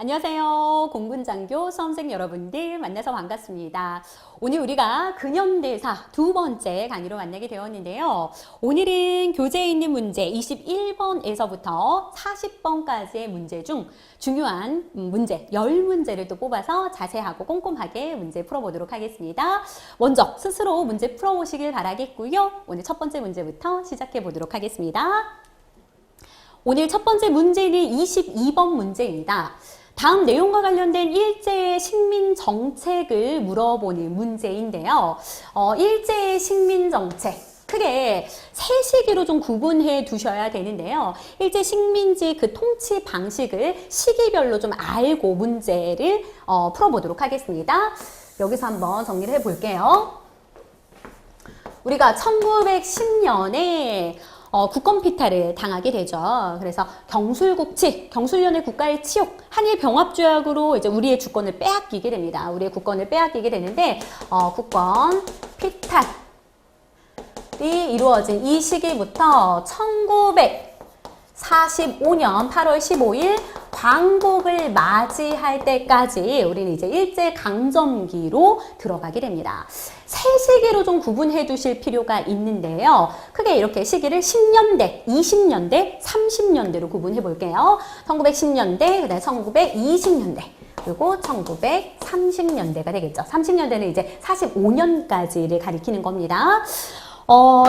안녕하세요. 공군장교 수험생 여러분들 만나서 반갑습니다. 오늘 우리가 근현대사 두 번째 강의로 만나게 되었는데요. 오늘은 교재에 있는 문제 21번에서부터 40번까지의 문제 중 중요한 문제 10문제를 또 뽑아서 자세하고 꼼꼼하게 문제 풀어보도록 하겠습니다. 먼저 스스로 문제 풀어보시길 바라겠고요. 오늘 첫 번째 문제부터 시작해 보도록 하겠습니다. 오늘 첫 번째 문제는 22번 문제입니다. 다음 내용과 관련된 일제의 식민 정책을 물어보는 문제인데요. 일제의 식민 정책, 크게 세 시기로 좀 구분해 두셔야 되는데요. 일제 식민지 그 통치 방식을 시기별로 좀 알고 문제를 풀어보도록 하겠습니다. 여기서 한번 정리를 해볼게요. 우리가 1910년에 국권피탈을 당하게 되죠. 그래서 경술국치, 경술련의 국가의 치욕, 한일 병합조약으로 이제 우리의 주권을 빼앗기게 됩니다. 우리의 국권을 빼앗기게 되는데, 국권 피탈이 이루어진 이 시기부터 1945년 8월 15일 광복을 맞이할 때까지 우리는 이제 일제강점기로 들어가게 됩니다. 세 시기로 좀 구분해 두실 필요가 있는데요. 크게 이렇게 시기를 10년대, 20년대, 30년대로 구분해 볼게요. 1910년대, 그다음에 1920년대, 그리고 1930년대가 되겠죠. 30년대는 이제 45년까지를 가리키는 겁니다.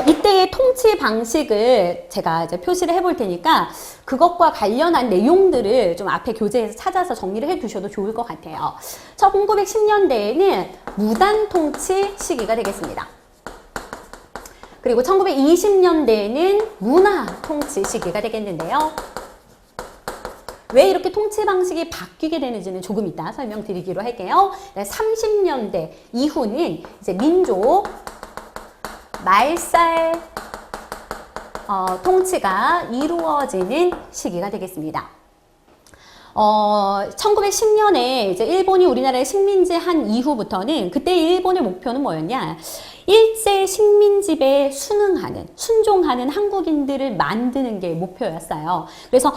이때의 통치 방식을 제가 이제 표시를 해볼 테니까 그것과 관련한 내용들을 좀 앞에 교재에서 찾아서 정리를 해 두셔도 좋을 것 같아요. 1910년대에는 무단 통치 시기가 되겠습니다. 그리고 1920년대에는 문화 통치 시기가 되겠는데요. 왜 이렇게 통치 방식이 바뀌게 되는지는 조금 이따 설명드리기로 할게요. 30년대 이후는 이제 민족 말살 통치가 이루어지는 시기가 되겠습니다. 1910년에 이제 일본이 우리나라에 식민지 한 이후부터는 그때 일본의 목표는 뭐였냐? 일제 식민지배에 순종하는 한국인들을 만드는 게 목표였어요. 그래서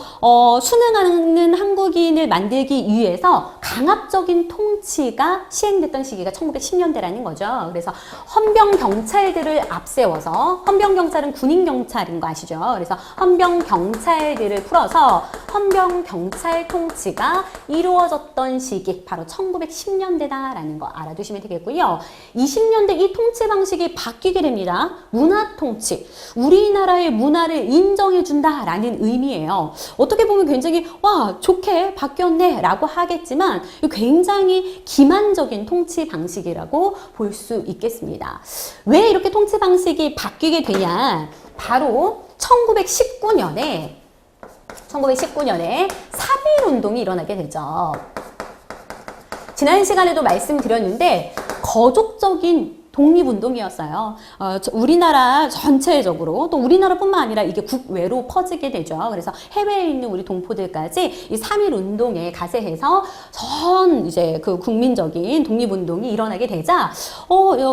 순응하는 한국인을 만들기 위해서 강압적인 통치가 시행됐던 시기가 1910년대라는 거죠. 그래서 헌병경찰들을 앞세워서, 헌병경찰은 군인경찰인 거 아시죠? 그래서 헌병경찰들을 풀어서 헌병경찰 통치가 이루어졌던 시기, 바로 1910년대다라는 거 알아두시면 되겠고요. 20년대 이 통치 방식이 바뀌게 됩니다. 문화 통치. 우리나라의 문화를 인정해준다라는 의미예요. 어떻게 보면 굉장히 와 좋게 바뀌었네 라고 하겠지만 굉장히 기만적인 통치 방식이라고 볼 수 있겠습니다. 왜 이렇게 통치 방식이 바뀌게 되냐? 바로 1919년에 3.1운동이 일어나게 되죠. 지난 시간에도 말씀드렸는데 거족적인 독립운동이었어요. 우리나라 전체적으로 또 우리나라뿐만 아니라 이게 국외로 퍼지게 되죠. 그래서 해외에 있는 우리 동포들까지 이 3.1운동에 가세해서 전 이제 그 국민적인 독립운동이 일어나게 되자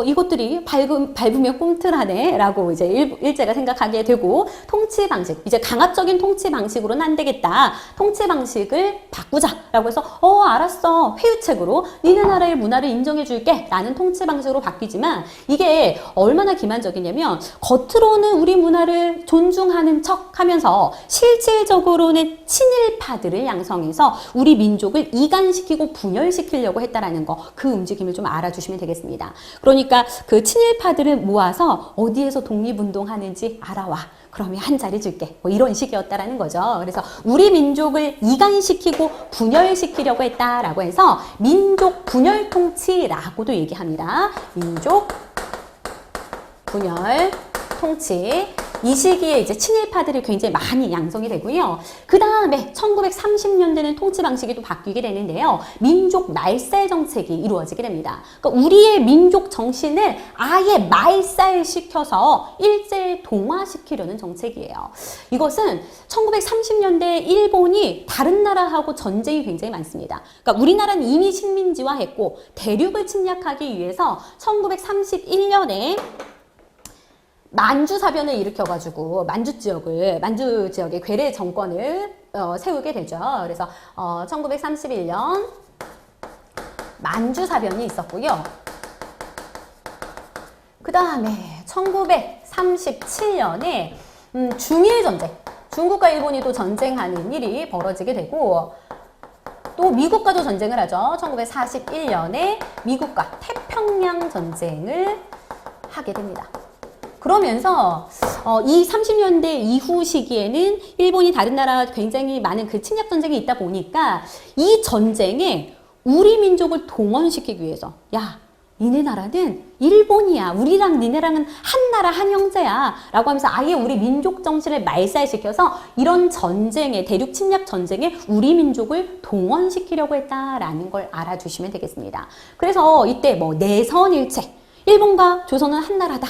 이것들이 밟으면 꿈틀하네 라고 이제 일제가 생각하게 되고 통치 방식, 이제 강압적인 통치 방식으로는 안 되겠다. 통치 방식을 바꾸자라고 해서 알았어. 회유책으로 니네 나라의 문화를 인정해 줄게 라는 통치 방식으로 바뀌지만 이게 얼마나 기만적이냐면 겉으로는 우리 문화를 존중하는 척 하면서 실질적으로는 친일파들을 양성해서 우리 민족을 이간시키고 분열시키려고 했다라는 거, 그 움직임을 좀 알아주시면 되겠습니다. 그러니까 그 친일파들을 모아서 어디에서 독립운동하는지 알아와. 그러면 한 자리 줄게. 뭐 이런 식이었다라는 거죠. 그래서 우리 민족을 이간시키고 분열시키려고 했다라고 해서 민족 분열 통치라고도 얘기합니다. 민족 분열 통치. 이 시기에 이제 친일파들이 굉장히 많이 양성이 되고요. 그 다음에 1930년대는 통치 방식이 또 바뀌게 되는데요. 민족 말살 정책이 이루어지게 됩니다. 그러니까 우리의 민족 정신을 아예 말살시켜서 일제에 동화시키려는 정책이에요. 이것은 1930년대 일본이 다른 나라하고 전쟁이 굉장히 많습니다. 그러니까 우리나라는 이미 식민지화했고 대륙을 침략하기 위해서 1931년에 만주사변을 일으켜가지고 만주 지역에 괴뢰 정권을 세우게 되죠. 그래서 1931년 만주사변이 있었고요. 그 다음에 1937년에 중일전쟁, 중국과 일본이 또 전쟁하는 일이 벌어지게 되고, 또 미국과도 전쟁을 하죠. 1941년에 미국과 태평양 전쟁을 하게 됩니다. 그러면서 이 30년대 이후 시기에는 일본이 다른 나라 굉장히 많은 그 침략 전쟁이 있다 보니까 이 전쟁에 우리 민족을 동원시키기 위해서, 야, 니네 나라는 일본이야, 우리랑 니네랑은 한 나라 한 형제야 라고 하면서 아예 우리 민족 정신을 말살시켜서 이런 전쟁에, 대륙 침략 전쟁에 우리 민족을 동원시키려고 했다라는 걸 알아두시면 되겠습니다. 그래서 이때 뭐 내선일체, 일본과 조선은 한 나라다,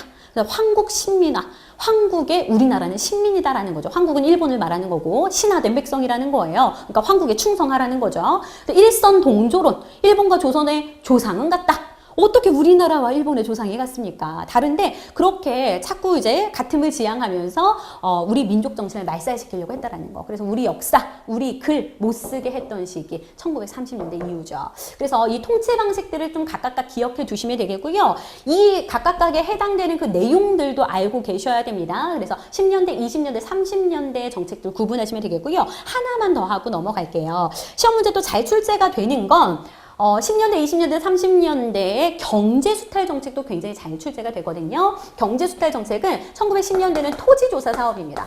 황국 신민화, 황국의 우리나라는 신민이다라는 거죠. 황국은 일본을 말하는 거고 신화된 백성이라는 거예요. 그러니까 황국에 충성하라는 거죠. 일선 동조론, 일본과 조선의 조상은 같다. 어떻게 우리나라와 일본의 조상이 같습니까? 다른데 그렇게 자꾸 이제 같음을 지향하면서 우리 민족 정신을 말살시키려고 했다라는 거. 그래서 우리 역사, 우리 글 못 쓰게 했던 시기 1930년대 이후죠. 그래서 이 통치 방식들을 좀 각각 기억해 두시면 되겠고요. 이 각각에 해당되는 그 내용들도 알고 계셔야 됩니다. 그래서 10년대, 20년대, 30년대 정책들 구분하시면 되겠고요. 하나만 더 하고 넘어갈게요. 시험 문제도 잘 출제가 되는 건 10년대, 20년대, 30년대의 경제수탈 정책도 굉장히 잘 출제가 되거든요. 경제수탈 정책은 1910년대는 토지조사 사업입니다.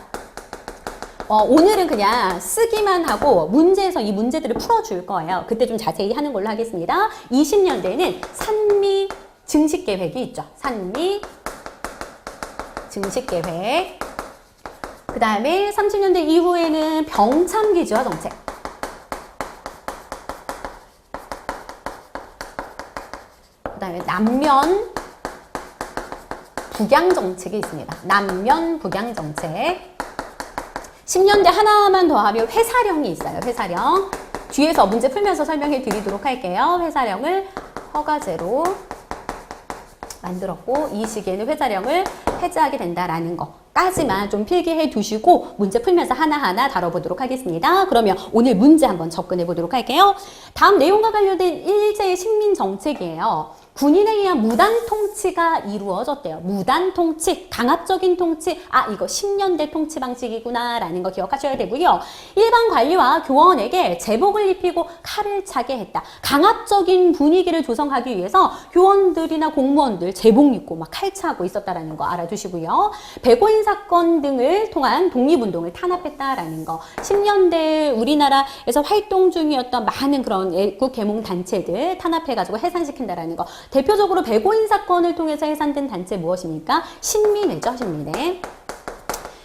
오늘은 그냥 쓰기만 하고 문제에서 이 문제들을 풀어줄 거예요. 그때 좀 자세히 하는 걸로 하겠습니다. 20년대는 산미 증식계획이 있죠. 산미 증식계획. 그 다음에 30년대 이후에는 병참기지화 정책. 그 다음에 남면 북양 정책이 있습니다. 남면 북양 정책. 10년대 하나만 더 하면 회사령이 있어요. 회사령. 뒤에서 문제 풀면서 설명해 드리도록 할게요. 회사령을 허가제로 만들었고 이 시기에는 회사령을 해제하게 된다라는 거까지만 좀 필기해 두시고 문제 풀면서 하나하나 다뤄보도록 하겠습니다. 그러면 오늘 문제 한번 접근해 보도록 할게요. 다음 내용과 관련된 일제의 식민정책이에요. 군인에 의한 무단 통치가 이루어졌대요. 무단 통치, 강압적인 통치. 아, 이거 10년대 통치 방식이구나 라는 거 기억하셔야 되고요. 일반 관리와 교원에게 제복을 입히고 칼을 차게 했다. 강압적인 분위기를 조성하기 위해서 교원들이나 공무원들 제복 입고 막 칼 차고 있었다라는 거 알아두시고요. 백오인 사건 등을 통한 독립운동을 탄압했다라는 거. 10년대 우리나라에서 활동 중이었던 많은 그런 애국 계몽 단체들 탄압해가지고 해산시킨다라는 거. 대표적으로 백오인 사건을 통해서 해산된 단체 무엇입니까? 신민회죠, 신민회.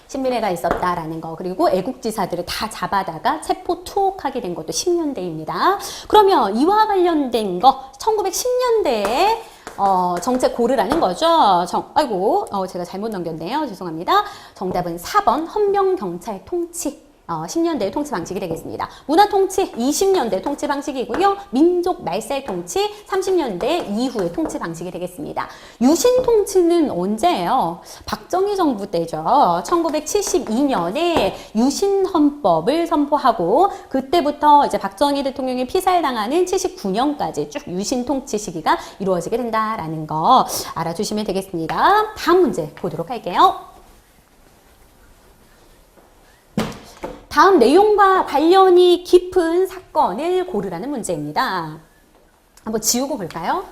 신민회가 있었다라는 거. 그리고 애국지사들을 다 잡아다가 체포 투옥하게 된 것도 10년대입니다. 그러면 이와 관련된 거 1910년대에 정책 고르라는 거죠. 제가 잘못 넘겼네요. 죄송합니다. 정답은 4번 헌병경찰 통치. 10년대의 통치 방식이 되겠습니다. 문화통치 20년대 통치 방식이고요. 민족 말살 통치 30년대 이후의 통치 방식이 되겠습니다. 유신통치는 언제예요? 박정희 정부 때죠. 1972년에 유신헌법을 선포하고 그때부터 이제 박정희 대통령이 피살당하는 79년까지 쭉 유신통치 시기가 이루어지게 된다라는 거 알아주시면 되겠습니다. 다음 문제 보도록 할게요. 다음 내용과 관련이 깊은 사건을 고르라는 문제입니다. 한번 지우고 볼까요?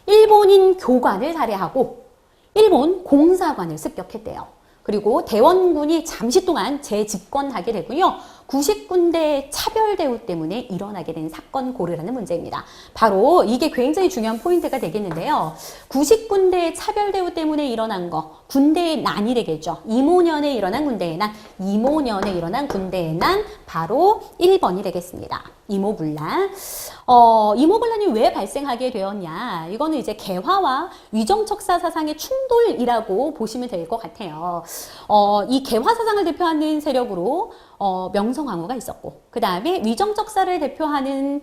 일본인 교관을 살해하고 일본 공사관을 습격했대요. 그리고 대원군이 잠시 동안 재집권하게 되고요. 90군대 차별 대우 때문에 일어나게 된 사건 고르라는 문제입니다. 바로 이게 굉장히 중요한 포인트가 되겠는데요. 90군대 차별 대우 때문에 일어난 거, 군대의 난이 되겠죠. 이모년에 일어난 군대의 난, 이모년에 일어난 군대의 난, 바로 1번이 되겠습니다. 이모분란. 이모분란이 왜 발생하게 되었냐? 이거는 이제 개화와 위정척사 사상의 충돌이라고 보시면 될 것 같아요. 이 개화 사상을 대표하는 세력으로 명성황후가 있었고, 그 다음에 위정적사를 대표하는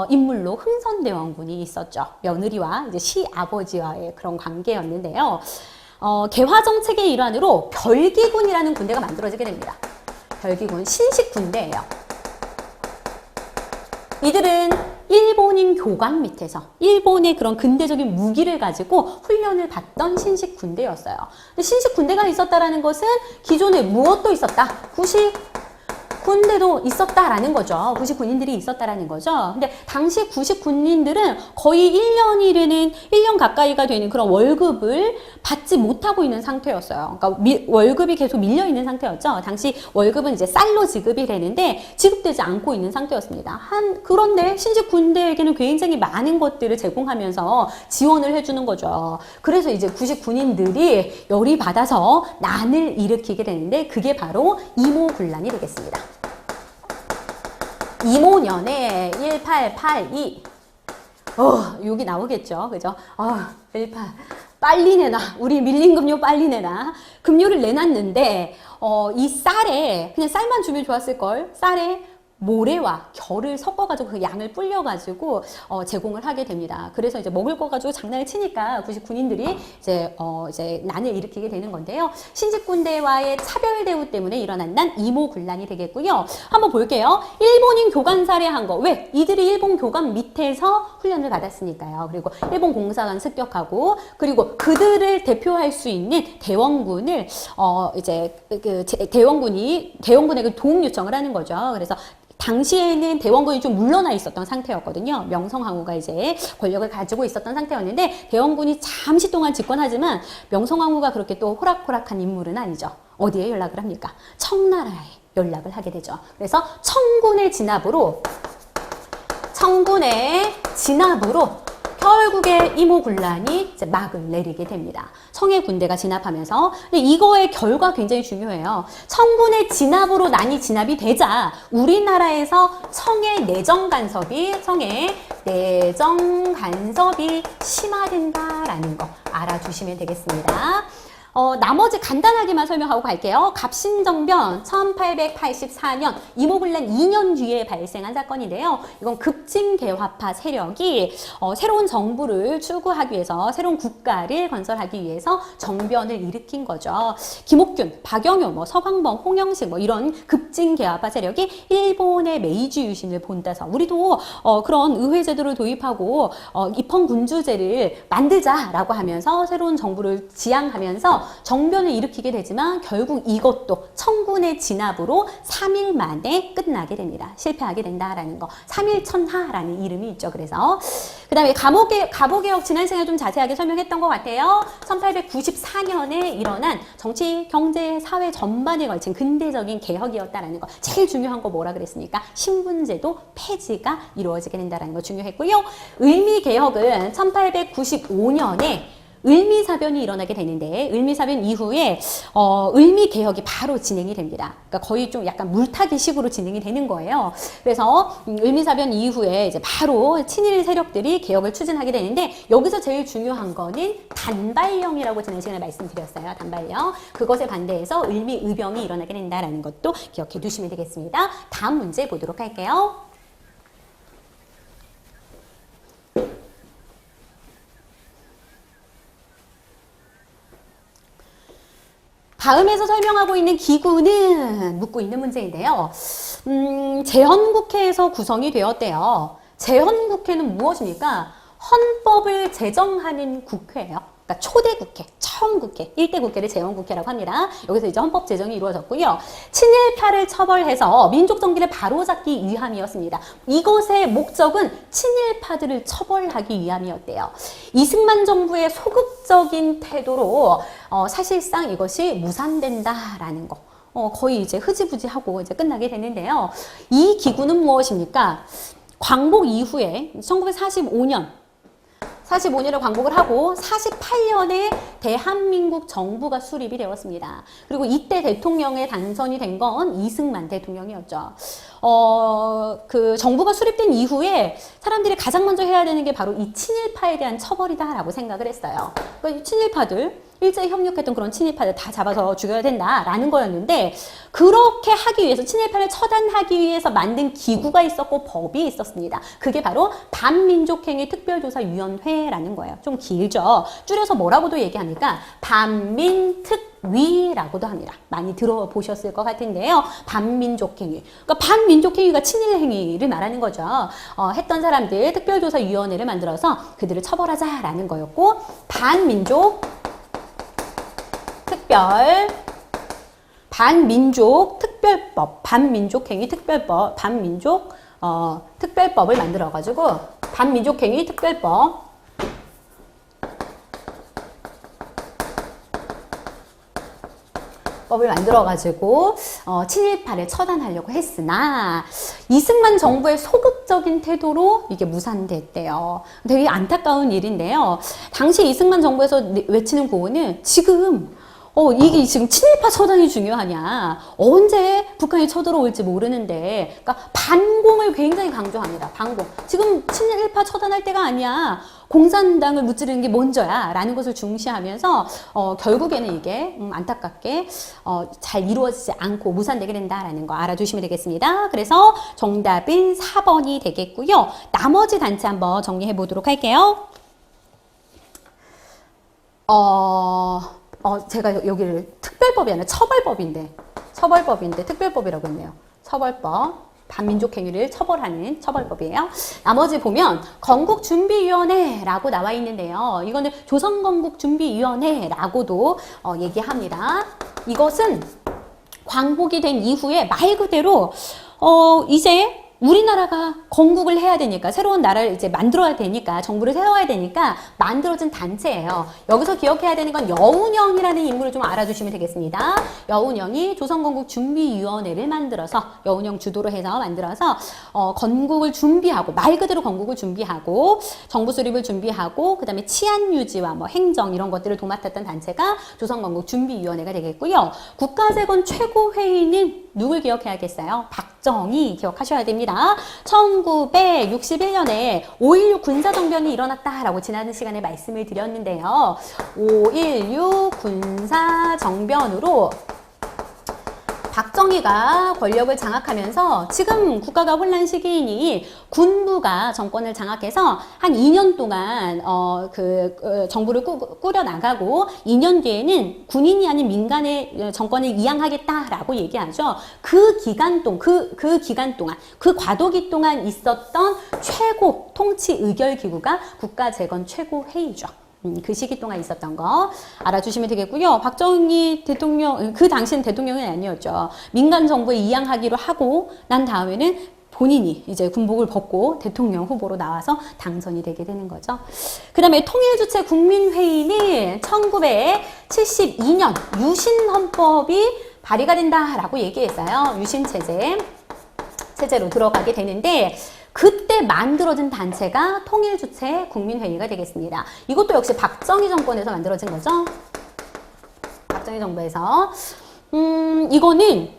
인물로 흥선대원군이 있었죠. 며느리와 이제 시아버지와의 그런 관계였는데요. 개화정책의 일환으로 별기군이라는 군대가 만들어지게 됩니다. 별기군, 신식 군대예요. 이들은 일본인 교관 밑에서 일본의 그런 근대적인 무기를 가지고 훈련을 받던 신식 군대였어요. 근데 신식 군대가 있었다라는 것은 기존에 무엇도 있었다? 구식 군대도 있었다라는 거죠. 구식 군인들이 있었다라는 거죠. 근데 당시 구식 군인들은 거의 1년 가까이가 되는 그런 월급을 받지 못하고 있는 상태였어요. 그러니까 월급이 계속 밀려 있는 상태였죠. 당시 월급은 이제 쌀로 지급이 되는데 지급되지 않고 있는 상태였습니다. 그런데 신식 군대에게는 굉장히 많은 것들을 제공하면서 지원을 해주는 거죠. 그래서 이제 구식 군인들이 열이 받아서 난을 일으키게 되는데 그게 바로 이모군란이 되겠습니다. 이모년에 1882. 여기 나오겠죠. 그죠? 18. 빨리 내놔. 우리 밀린 금료 빨리 내놔. 금료를 내놨는데, 이 쌀에, 그냥 쌀만 주면 좋았을걸. 쌀에 모래와 결을 섞어가지고 그 양을 불려가지고 제공을 하게 됩니다. 그래서 이제 먹을 거 가지고 장난을 치니까 구식 군인들이 이제 난을 일으키게 되는 건데요. 신식 군대와의 차별 대우 때문에 일어난 난 이모군란이 되겠고요. 한번 볼게요. 일본인 교관 살해한 거. 왜? 이들이 일본 교관 밑에서 훈련을 받았으니까요. 그리고 일본 공사관 습격하고 그리고 그들을 대표할 수 있는 대원군을 대원군에게 도움 요청을 하는 거죠. 그래서 당시에는 대원군이 좀 물러나 있었던 상태였거든요. 명성황후가 이제 권력을 가지고 있었던 상태였는데 대원군이 잠시 동안 집권하지만 명성황후가 그렇게 또 호락호락한 인물은 아니죠. 어디에 연락을 합니까? 청나라에 연락을 하게 되죠. 그래서 청군의 진압으로 결국에 이모군란이 이제 막을 내리게 됩니다. 청의 군대가 진압하면서. 근데 이거의 결과 굉장히 중요해요. 청군의 진압으로 난이 진압이 되자 우리나라에서 청의 내정 간섭이 심화된다라는 거 알아두시면 되겠습니다. 나머지 간단하게만 설명하고 갈게요. 갑신정변 1884년 이모군란 2년 뒤에 발생한 사건인데요. 이건 급진개화파 세력이 새로운 정부를 추구하기 위해서 새로운 국가를 건설하기 위해서 정변을 일으킨 거죠. 김옥균, 박영효, 서광범, 홍영식 이런 급진개화파 세력이 일본의 메이지 유신을 본따서 우리도 그런 의회제도를 도입하고 입헌군주제를 만들자라고 하면서 새로운 정부를 지향하면서 정변을 일으키게 되지만 결국 이것도 청군의 진압으로 3일 만에 끝나게 됩니다. 실패하게 된다라는 거. 3일천하라는 이름이 있죠. 그래서 그 다음에 갑오개혁 지난 시간에 좀 자세하게 설명했던 것 같아요. 1894년에 일어난 정치, 경제, 사회 전반에 걸친 근대적인 개혁이었다라는 거. 제일 중요한 거 뭐라 그랬습니까? 신분제도 폐지가 이루어지게 된다는 거 중요했고요. 을미개혁은 1895년에 을미사변이 일어나게 되는데 을미사변 이후에 을미개혁이 바로 진행이 됩니다. 그러니까 거의 좀 약간 물타기 식으로 진행이 되는 거예요. 그래서 을미사변 이후에 이제 바로 친일 세력들이 개혁을 추진하게 되는데 여기서 제일 중요한 거는 단발령이라고 지난 시간에 말씀드렸어요. 단발령. 그것에 반대해서 을미의병이 일어나게 된다는 것도 기억해 두시면 되겠습니다. 다음 문제 보도록 할게요. 다음에서 설명하고 있는 기구는 묻고 있는 문제인데요. 제헌국회에서 구성이 되었대요. 제헌국회는 무엇입니까? 헌법을 제정하는 국회예요. 그러니까 초대 국회, 처음 국회, 1대 국회를 제헌국회라고 합니다. 여기서 이제 헌법 제정이 이루어졌고요. 친일파를 처벌해서 민족 정기를 바로잡기 위함이었습니다. 이것의 목적은 친일파들을 처벌하기 위함이었대요. 이승만 정부의 소극적인 태도로 사실상 이것이 무산된다라는 거. 거의 이제 흐지부지하고 이제 끝나게 되는데요. 이 기구는 무엇입니까? 광복 이후에 1945년에 광복을 하고 48년에 대한민국 정부가 수립이 되었습니다. 그리고 이때 대통령에 당선이 된 건 이승만 대통령이었죠. 그 정부가 수립된 이후에 사람들이 가장 먼저 해야 되는 게 바로 이 친일파에 대한 처벌이다라고 생각을 했어요. 그러니까 이 친일파들 일제히 협력했던 그런 친일파들 다 잡아서 죽여야 된다라는 거였는데, 그렇게 하기 위해서, 친일파를 처단하기 위해서 만든 기구가 있었고 법이 있었습니다. 그게 바로 반민족행위 특별조사위원회라는 거예요. 좀 길죠. 줄여서 뭐라고도 얘기합니까? 반민특위라고도 합니다. 많이 들어보셨을 것 같은데요. 반민족행위. 그러니까 반민족행위가 친일행위를 말하는 거죠. 했던 사람들 특별조사위원회를 만들어서 그들을 처벌하자라는 거였고, 반민족 특별법, 반민족행위 특별법, 특별법을 만들어가지고, 반민족행위 특별법, 법을 만들어가지고 친일파를 처단하려고 했으나 이승만 정부의 소극적인 태도로 이게 무산됐대요. 되게 안타까운 일인데요. 당시 이승만 정부에서 외치는 구호는 지금 이게 지금 친일파 처단이 중요하냐. 언제 북한이 쳐들어올지 모르는데. 그러니까 반공을 굉장히 강조합니다. 반공. 지금 친일파 처단할 때가 아니야. 공산당을 무찌르는 게 먼저야. 라는 것을 중시하면서 결국에는 이게 안타깝게 잘 이루어지지 않고 무산되게 된다라는 거 알아두시면 되겠습니다. 그래서 정답은 4번이 되겠고요. 나머지 단체 한번 정리해 보도록 할게요. 제가 여기를 특별법이 아니라 처벌법인데 특별법이라고 했네요. 처벌법. 반민족행위를 처벌하는 처벌법이에요. 나머지 보면 건국준비위원회라고 나와 있는데요. 이거는 조선건국준비위원회라고도 얘기합니다. 이것은 광복이 된 이후에 말 그대로 이제 우리나라가 건국을 해야 되니까, 새로운 나라를 이제 만들어야 되니까, 정부를 세워야 되니까 만들어진 단체예요. 여기서 기억해야 되는 건 여운형이라는 인물을 좀 알아두시면 되겠습니다. 여운형이 조선건국준비위원회를 만들어서, 여운형 주도로 해서 만들어서 건국을 준비하고, 말 그대로 건국을 준비하고, 정부 수립을 준비하고, 그 다음에 치안 유지와 뭐 행정 이런 것들을 도맡았던 단체가 조선건국준비위원회가 되겠고요. 국가재건 최고회의는 누굴 기억해야겠어요? 박정희 기억하셔야 됩니다. 1961년에 5.16 군사정변이 일어났다라고 지난 시간에 말씀을 드렸는데요. 5.16 군사정변으로 박정희가 권력을 장악하면서, 지금 국가가 혼란 시기이니 군부가 정권을 장악해서 한 2년 동안 정부를 꾸려 나가고, 2년 뒤에는 군인이 아닌 민간의 정권을 이양하겠다라고 얘기하죠. 그 기간 동안 그 과도기 동안 있었던 최고 통치 의결 기구가 국가재건 최고회의죠. 그 시기 동안 있었던 거 알아주시면 되겠고요. 박정희 대통령, 그 당시는 대통령이 아니었죠. 민간 정부에 이양하기로 하고 난 다음에는 본인이 이제 군복을 벗고 대통령 후보로 나와서 당선이 되게 되는 거죠. 그 다음에 통일주체 국민회의는 1972년 유신헌법이 발의가 된다라고 얘기했어요. 유신체제로 들어가게 되는데, 그때 만들어진 단체가 통일주체 국민회의가 되겠습니다. 이것도 역시 박정희 정권에서 만들어진 거죠. 박정희 정부에서. 이거는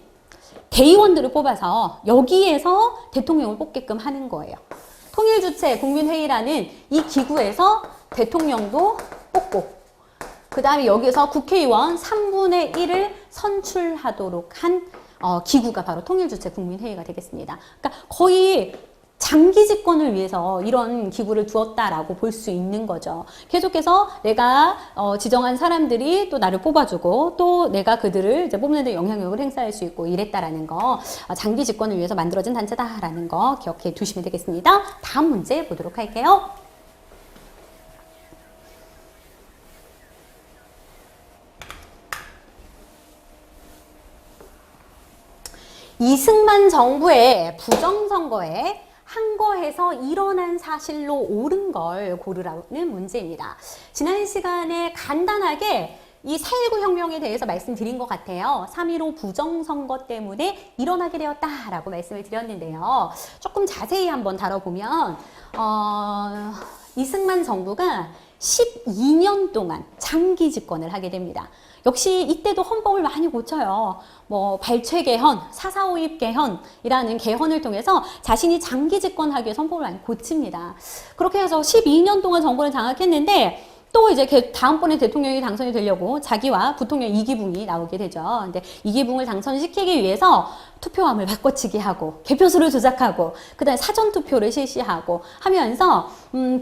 대의원들을 뽑아서 여기에서 대통령을 뽑게끔 하는 거예요. 통일주체 국민회의라는 이 기구에서 대통령도 뽑고, 그 다음에 여기서 국회의원 3분의 1을 선출하도록 한 기구가 바로 통일주체 국민회의가 되겠습니다. 그러니까 거의 장기 집권을 위해서 이런 기구를 두었다라고 볼 수 있는 거죠. 계속해서 내가 지정한 사람들이 또 나를 뽑아주고, 또 내가 그들을 이제 뽑는 데 영향력을 행사할 수 있고 이랬다라는 거, 장기 집권을 위해서 만들어진 단체다라는 거 기억해 두시면 되겠습니다. 다음 문제 보도록 할게요. 이승만 정부의 부정선거에 항거해서 일어난 사실로 옳은 걸 고르라는 문제입니다. 지난 시간에 간단하게 이 4.19 혁명에 대해서 말씀드린 것 같아요. 3.15 부정선거 때문에 일어나게 되었다라고 말씀을 드렸는데요. 조금 자세히 한번 다뤄보면 이승만 정부가 12년 동안 장기 집권을 하게 됩니다. 역시 이때도 헌법을 많이 고쳐요. 뭐 발췌 개헌, 4.4.5입 개헌이라는 개헌을 통해서 자신이 장기 집권하기 위해서 헌법을 많이 고칩니다. 그렇게 해서 12년 동안 정권을 장악했는데, 또 이제 다음번에 대통령이 당선이 되려고 자기와 부통령 이기붕이 나오게 되죠. 근데 이기붕을 당선시키기 위해서 투표함을 바꿔치기 하고 개표수를 조작하고 그다음에 사전 투표를 실시하고 하면서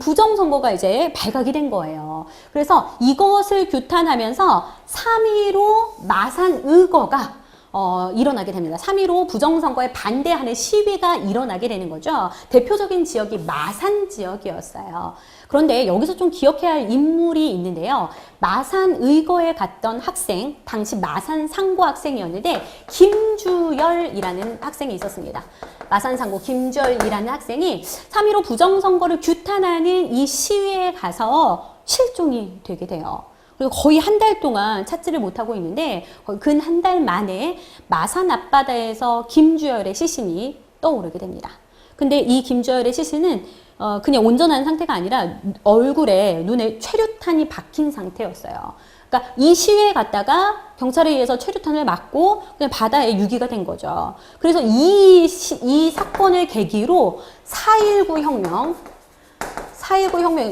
부정선거가 이제 발각이 된 거예요. 그래서 이것을 규탄하면서 3.15 마산 의거가 일어나게 됩니다. 3.15 부정선거에 반대하는 시위가 일어나게 되는 거죠. 대표적인 지역이 마산 지역이었어요. 그런데 여기서 좀 기억해야 할 인물이 있는데요. 마산 의거에 갔던 학생, 당시 마산 상고 학생이었는데 김주열이라는 학생이 있었습니다. 마산 상고 김주열이라는 학생이 3.15 부정선거를 규탄하는 이 시위에 가서 실종이 되게 돼요. 그리고 거의 한 달 동안 찾지를 못하고 있는데 근 한 달 만에 마산 앞바다에서 김주열의 시신이 떠오르게 됩니다. 근데 이 김주열의 시신은 그냥 온전한 상태가 아니라 얼굴에 눈에 최루탄이 박힌 상태였어요. 그러니까 이 시위에 갔다가 경찰에 의해서 최루탄을 맞고 그냥 바다에 유기가 된 거죠. 그래서 이 사건을 계기로 4.19 혁명,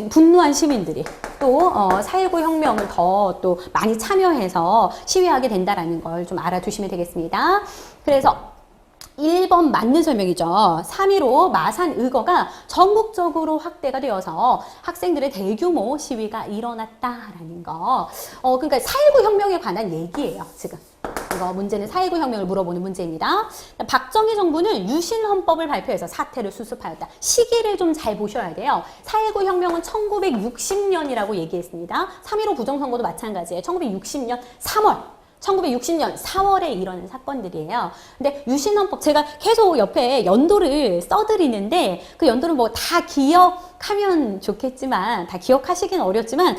분노한 시민들이 또 4.19 혁명을 더 또 많이 참여해서 시위하게 된다라는 걸 좀 알아두시면 되겠습니다. 그래서 1번 맞는 설명이죠. 3.15 마산 의거가 전국적으로 확대가 되어서 학생들의 대규모 시위가 일어났다라는 거. 그러니까 4.19 혁명에 관한 얘기예요, 지금. 이거 문제는 4.19 혁명을 물어보는 문제입니다. 박정희 정부는 유신헌법을 발표해서 사태를 수습하였다. 시기를 좀 잘 보셔야 돼요. 4.19 혁명은 1960년이라고 얘기했습니다. 3.15 부정선거도 마찬가지예요. 1960년 3월. 1960년 4월에 일어난 사건들이에요. 근데 유신헌법 제가 계속 옆에 연도를 써드리는데 그 연도를 뭐 다 기억하면 좋겠지만 다 기억하시긴 어렵지만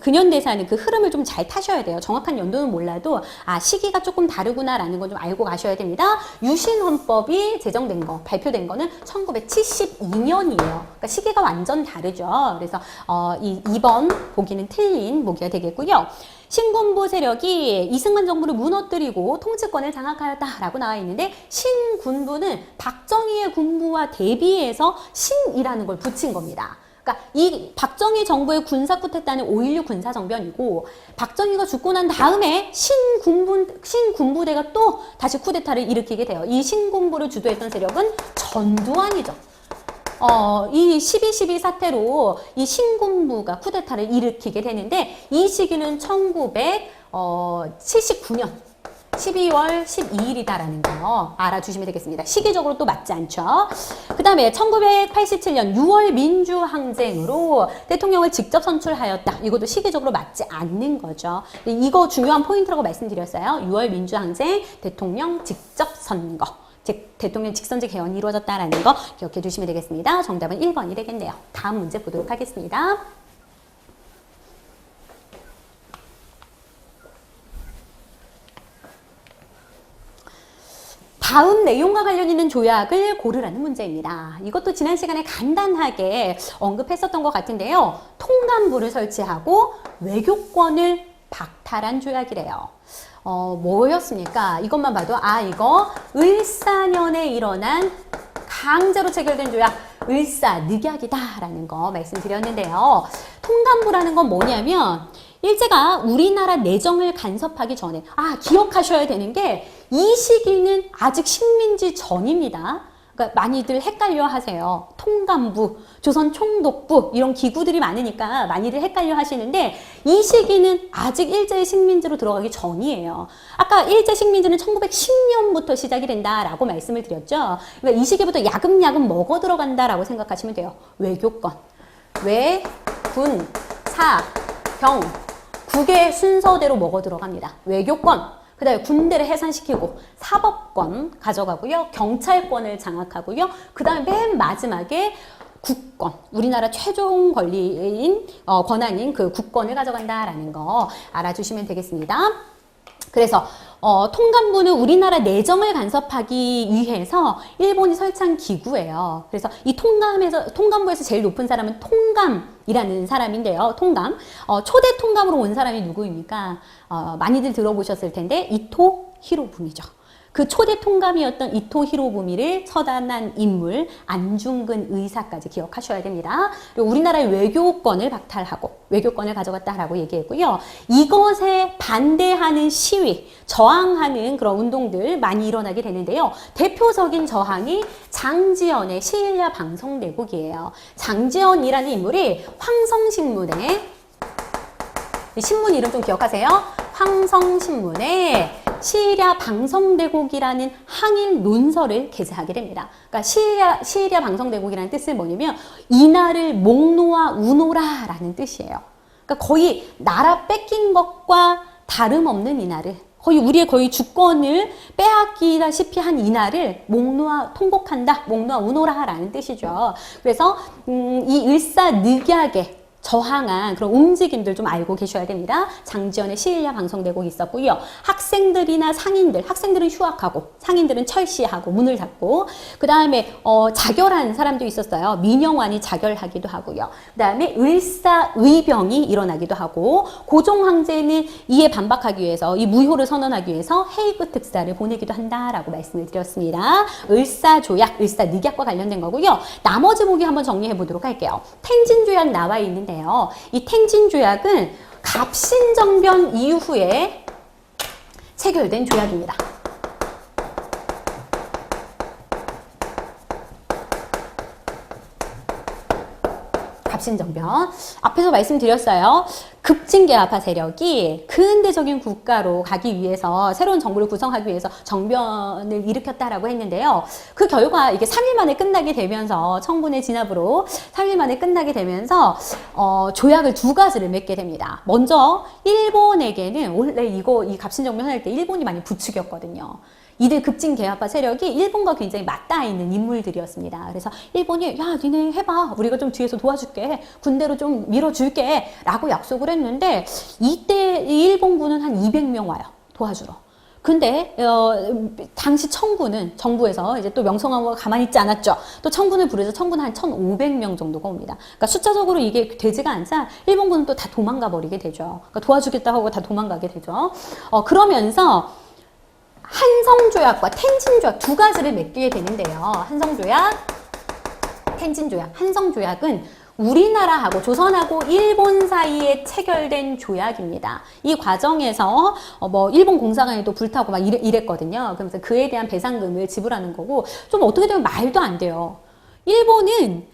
근현대사는 그 흐름을 좀 잘 타셔야 돼요. 정확한 연도는 몰라도 시기가 조금 다르구나라는 건 좀 알고 가셔야 됩니다. 유신헌법이 제정된 거, 발표된 거는 1972년이에요. 그러니까 시기가 완전 다르죠. 그래서 이 2번 보기는 틀린 보기가 되겠고요. 신군부 세력이 이승만 정부를 무너뜨리고 통치권을 장악하였다라고 나와 있는데 신군부는 박정희의 군부와 대비해서 신이라는 걸 붙인 겁니다. 그러니까 이 박정희 정부의 군사 쿠데타는 5.16 군사정변이고 박정희가 죽고 난 다음에 신군부대가 또 다시 쿠데타를 일으키게 돼요. 이 신군부를 주도했던 세력은 전두환이죠. 이 12.12 사태로 이 신군부가 쿠데타를 일으키게 되는데 이 시기는 1979년 12월 12일이다라는 거 알아주시면 되겠습니다. 시기적으로 또 맞지 않죠. 그 다음에 1987년 6월 민주항쟁으로 대통령을 직접 선출하였다. 이것도 시기적으로 맞지 않는 거죠. 이거 중요한 포인트라고 말씀드렸어요. 6월 민주항쟁 대통령 직접 선거. 즉 대통령 직선제 개헌이 이루어졌다라는 거 기억해 두시면 되겠습니다. 정답은 1번이 되겠네요. 다음 문제 보도록 하겠습니다. 다음 내용과 관련 있는 조약을 고르라는 문제입니다. 이것도 지난 시간에 간단하게 언급했었던 것 같은데요. 통감부를 설치하고 외교권을 박탈한 조약이래요. 뭐였습니까? 이것만 봐도 이거 을사년에 일어난 강제로 체결된 조약 을사늑약이다라는 거 말씀드렸는데요. 통감부라는 건 뭐냐면 일제가 우리나라 내정을 간섭하기 전에 기억하셔야 되는 게 이 시기는 아직 식민지 전입니다. 그러니까 많이들 헷갈려 하세요. 통감부, 조선총독부 이런 기구들이 많으니까 많이들 헷갈려 하시는데 이 시기는 아직 일제의 식민지로 들어가기 전이에요. 아까 일제 식민지는 1910년부터 시작이 된다라고 말씀을 드렸죠. 그러니까 이 시기부터 야금야금 먹어 들어간다라고 생각하시면 돼요. 외교권, 외, 군, 사, 경, 국의 순서대로 먹어 들어갑니다. 외교권. 그 다음에 군대를 해산시키고 사법권 가져가고요. 경찰권을 장악하고요. 그 다음에 맨 마지막에 국권, 우리나라 최종 권한인 그 국권을 가져간다라는 거 알아주시면 되겠습니다. 그래서 통감부는 우리나라 내정을 간섭하기 위해서 일본이 설치한 기구예요. 그래서 이 통감부에서 제일 높은 사람은 통감이라는 사람인데요. 통감. 초대 통감으로 온 사람이 누구입니까? 많이들 들어보셨을 텐데 이토 히로부미죠. 그 초대 통감이었던 이토 히로부미를 처단한 인물 안중근 의사까지 기억하셔야 됩니다. 그리고 우리나라의 외교권을 박탈하고 외교권을 가져갔다라고 얘기했고요. 이것에 반대하는 시위, 저항하는 그런 운동들 많이 일어나게 되는데요. 대표적인 저항이 장지연의 시일야 방성대국이에요. 장지연이라는 인물이 황성신문에, 신문 이름 좀 기억하세요. 황성신문에 시일야 방성대국이라는 항일 논설을 게재하게 됩니다. 그러니까 시일야 방성대국이라는 뜻은 뭐냐면 이날을 목놓아 우노라라는 뜻이에요. 그러니까 거의 나라 뺏긴 것과 다름없는 이날을, 우리의 주권을 빼앗기다시피 한 이날을 목놓아 통곡한다, 목놓아 우노라라는 뜻이죠. 그래서 이 일사늑약의 저항한 그런 움직임들 좀 알고 계셔야 됩니다. 장지연의 시일야 방성대국이 있었고요. 학생들이나 상인들, 학생들은 휴학하고 상인들은 철시하고 문을 닫고, 그 다음에 자결한 사람도 있었어요. 민영환이 자결하기도 하고요. 그 다음에 을사의병이 일어나기도 하고, 고종 황제는 이에 반박하기 위해서, 이 무효를 선언하기 위해서 헤이그 특사를 보내기도 한다라고 말씀을 드렸습니다. 을사조약, 을사늑약과 관련된 거고요. 나머지 보기 한번 정리해 보도록 할게요. 텐진조약 나와 있는데 이 텐진조약은 갑신정변 이후에 체결된 조약입니다. 갑신정변. 앞에서 말씀드렸어요. 급진개화파 세력이 근대적인 국가로 가기 위해서, 새로운 정부를 구성하기 위해서 정변을 일으켰다라고 했는데요. 그 결과 이게 3일 만에 끝나게 되면서, 청군의 진압으로 3일 만에 끝나게 되면서 조약을 두 가지를 맺게 됩니다. 먼저 일본에게는, 원래 이 갑신정변 할 때 일본이 많이 부추겼거든요. 이들 급진개화파 세력이 일본과 굉장히 맞닿아 있는 인물들이었습니다. 그래서 일본이 야 니네 해봐, 우리가 좀 뒤에서 도와줄게, 군대로 좀 밀어줄게 라고 약속을 했는데, 이때 일본군은 한 200명 와요, 도와주러. 근데 당시 청군은, 정부에서 이제 또 명성황후가 가만히 있지 않았죠. 또 청군을 부르자 청군 한 1,500명 정도가 옵니다. 그러니까 숫자적으로 이게 되지가 않자 일본군은 또 다 도망가 버리게 되죠. 그러니까 도와주겠다 하고 다 도망가게 되죠. 그러면서 한성조약과 텐진조약 두 가지를 맺게 되는데요. 한성조약, 텐진조약. 한성조약은 우리나라하고 조선하고 일본 사이에 체결된 조약입니다. 이 과정에서 일본 공사관에도 불타고 막 이랬거든요. 그래서 그에 대한 배상금을 지불하는 거고, 좀 어떻게 되면 말도 안 돼요. 일본은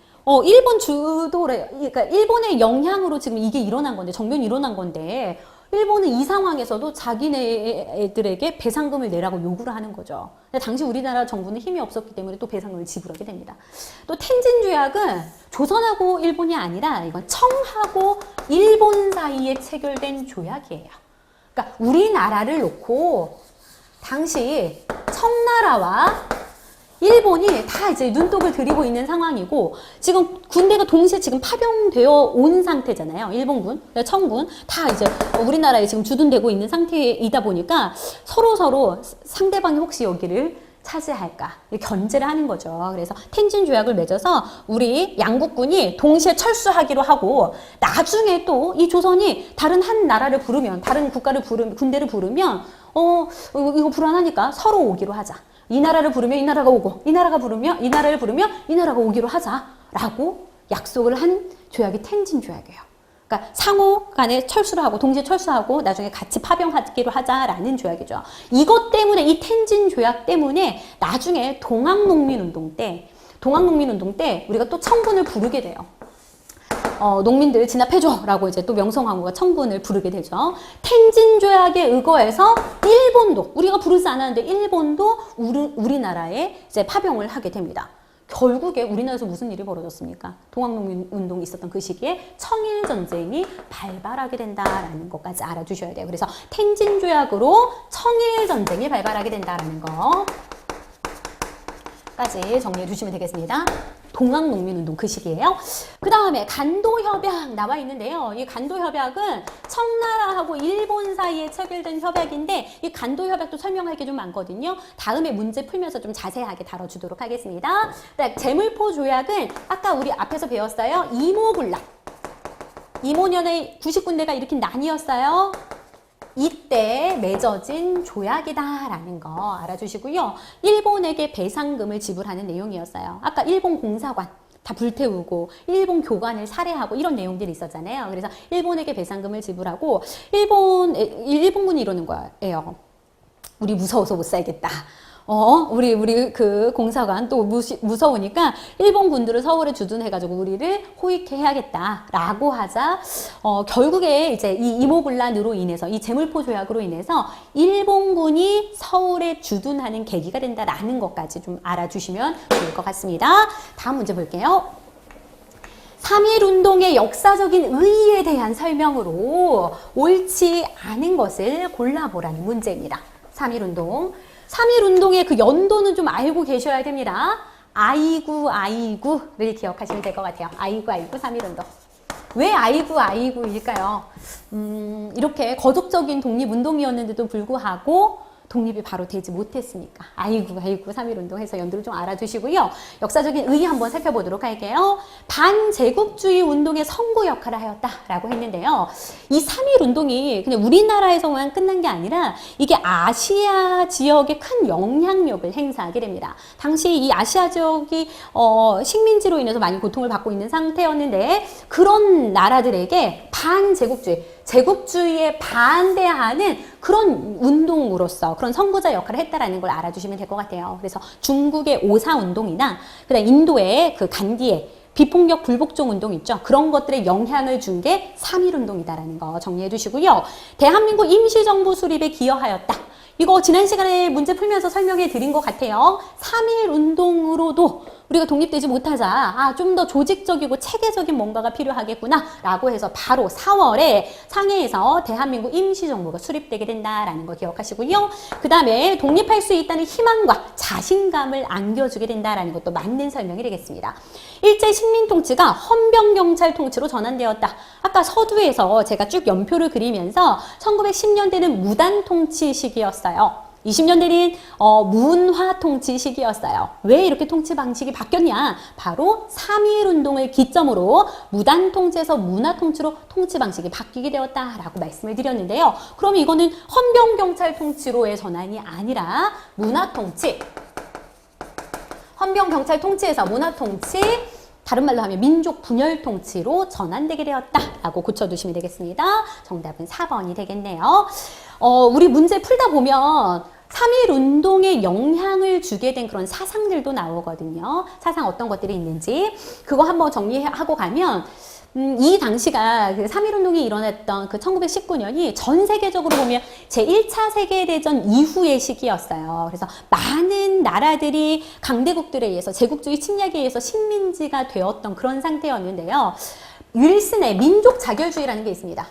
일본 주도래, 그러니까 일본의 영향으로 지금 이게 일어난 건데, 정변이 일어난 건데, 일본은 이 상황에서도 자기네들에게 배상금을 내라고 요구를 하는 거죠. 근데 당시 우리나라 정부는 힘이 없었기 때문에 또 배상금을 지불하게 됩니다. 또 텐진조약은 조선하고 일본이 아니라 이건 청하고 일본 사이에 체결된 조약이에요. 그러니까 우리나라를 놓고 당시 청나라와 일본이 다 이제 눈독을 들이고 있는 상황이고, 지금 군대가 동시에 지금 파병되어 온 상태잖아요. 일본군, 청군 다 이제 우리나라에 지금 주둔되고 있는 상태이다 보니까 서로 상대방이 혹시 여기를 차지할까 견제를 하는 거죠. 그래서 텐진조약을 맺어서 우리 양국군이 동시에 철수하기로 하고, 나중에 또 이 조선이 다른 한 나라를 부르면, 다른 국가를 군대를 부르면 이거 불안하니까 서로 오기로 하자. 이 나라를 부르면 이 나라가 오고, 이 나라가 부르면 이 나라를 부르면 이 나라가 오기로 하자라고 약속을 한 조약이 텐진조약이에요. 그러니까 상호 간에 철수를 하고, 동시에 철수하고 나중에 같이 파병하기로 하자라는 조약이죠. 이것 때문에, 이 텐진조약 때문에 나중에 동학농민운동 때 우리가 또 청군을 부르게 돼요. 농민들 진압해줘라고 이제 또 명성황후가 청군을 부르게 되죠. 텐진조약에 의거해서 일본도, 우리가 부르지 않았는데 일본도 우리나라에 이제 파병을 하게 됩니다. 결국에 우리나라에서 무슨 일이 벌어졌습니까? 동학농민운동이 있었던 그 시기에 청일전쟁이 발발하게 된다라는 것까지 알아두셔야 돼요. 그래서 텐진조약으로 청일전쟁이 발발하게 된다라는 거까지 정리해 주시면 되겠습니다. 동학농민운동 그 시기예요. 그 다음에 간도협약 나와 있는데요. 이 간도협약은 청나라하고 일본 사이에 체결된 협약인데, 이 간도협약도 설명할 게 좀 많거든요. 다음에 문제 풀면서 좀 자세하게 다뤄주도록 하겠습니다. 제물포 조약은 아까 우리 앞에서 배웠어요. 이모군락. 이모년의 90군데가 일으킨 난이었어요. 이때 맺어진 조약이다라는 거 알아주시고요. 일본에게 배상금을 지불하는 내용이었어요. 아까 일본 공사관 다 불태우고 일본 교관을 살해하고 이런 내용들이 있었잖아요. 그래서 일본에게 배상금을 지불하고 일본군이 이러는 거예요. 우리 무서워서 못 살겠다. 우리 그 공사관 또 무서우니까 일본 군들을 서울에 주둔해가지고 우리를 호위케 해야겠다라고 하자, 결국에 이제 이 이모군란으로 인해서 이 제물포 조약으로 인해서 일본군이 서울에 주둔하는 계기가 된다라는 것까지 좀 알아주시면 좋을 것 같습니다. 다음 문제 볼게요. 3.1운동의 역사적인 의의에 대한 설명으로 옳지 않은 것을 골라보라는 문제입니다. 3.1운동의 그 연도는 좀 알고 계셔야 됩니다. 아이구를 기억하시면 될 것 같아요. 아이구 3.1운동. 왜 아이구일까요? 이렇게 거족적인 독립운동이었는데도 불구하고 독립이 바로 되지 못했으니까 아이구 3.1운동 해서 연도를 좀 알아두시고요. 역사적인 의의 한번 살펴보도록 할게요. 반제국주의 운동의 선구 역할을 하였다라고 했는데요. 이 3.1운동이 그냥 우리나라에서만 끝난 게 아니라 이게 아시아 지역에 큰 영향력을 행사하게 됩니다. 당시 이 아시아 지역이 식민지로 인해서 많이 고통을 받고 있는 상태였는데, 그런 나라들에게 제국주의에 반대하는 그런 운동으로서 그런 선구자 역할을 했다라는 걸 알아주시면 될 것 같아요. 그래서 중국의 오사운동이나 그다음 인도의 그 간디의 비폭력 불복종 운동 있죠. 그런 것들에 영향을 준 게 3.1운동이다라는 거 정리해 두시고요. 대한민국 임시정부 수립에 기여하였다. 이거 지난 시간에 문제 풀면서 설명해 드린 것 같아요. 3.1운동으로도 우리가 독립되지 못하자, 좀 더 조직적이고 체계적인 뭔가가 필요하겠구나 라고 해서 바로 4월에 상해에서 대한민국 임시정부가 수립되게 된다라는 거 기억하시고요. 그 다음에 독립할 수 있다는 희망과 자신감을 안겨주게 된다라는 것도 맞는 설명이 되겠습니다. 일제 식민통치가 헌병경찰 통치로 전환되었다. 아까 서두에서 제가 쭉 연표를 그리면서 1910년대는 무단통치 시기였어요. 20년대는 문화 통치 시기였어요. 왜 이렇게 통치 방식이 바뀌었냐? 바로 3.1운동을 기점으로 무단 통치에서 문화 통치로 통치 방식이 바뀌게 되었다라고 말씀을 드렸는데요. 그럼 이거는 헌병경찰 통치로의 전환이 아니라 문화 통치, 헌병경찰 통치에서 문화 통치, 다른 말로 하면 민족 분열 통치로 전환되게 되었다라고 고쳐두시면 되겠습니다. 정답은 4번이 되겠네요. 우리 문제 풀다 보면 3.1운동에 영향을 주게 된 그런 사상들도 나오거든요. 사상 어떤 것들이 있는지 그거 한번 정리하고 가면, 이 당시가 그 3.1운동이 일어났던 그 1919년이 전 세계적으로 보면 제1차 세계대전 이후의 시기였어요. 그래서 많은 나라들이 강대국들에 의해서 제국주의 침략에 의해서 식민지가 되었던 그런 상태였는데요. 윌슨의 민족 자결주의라는 게 있습니다.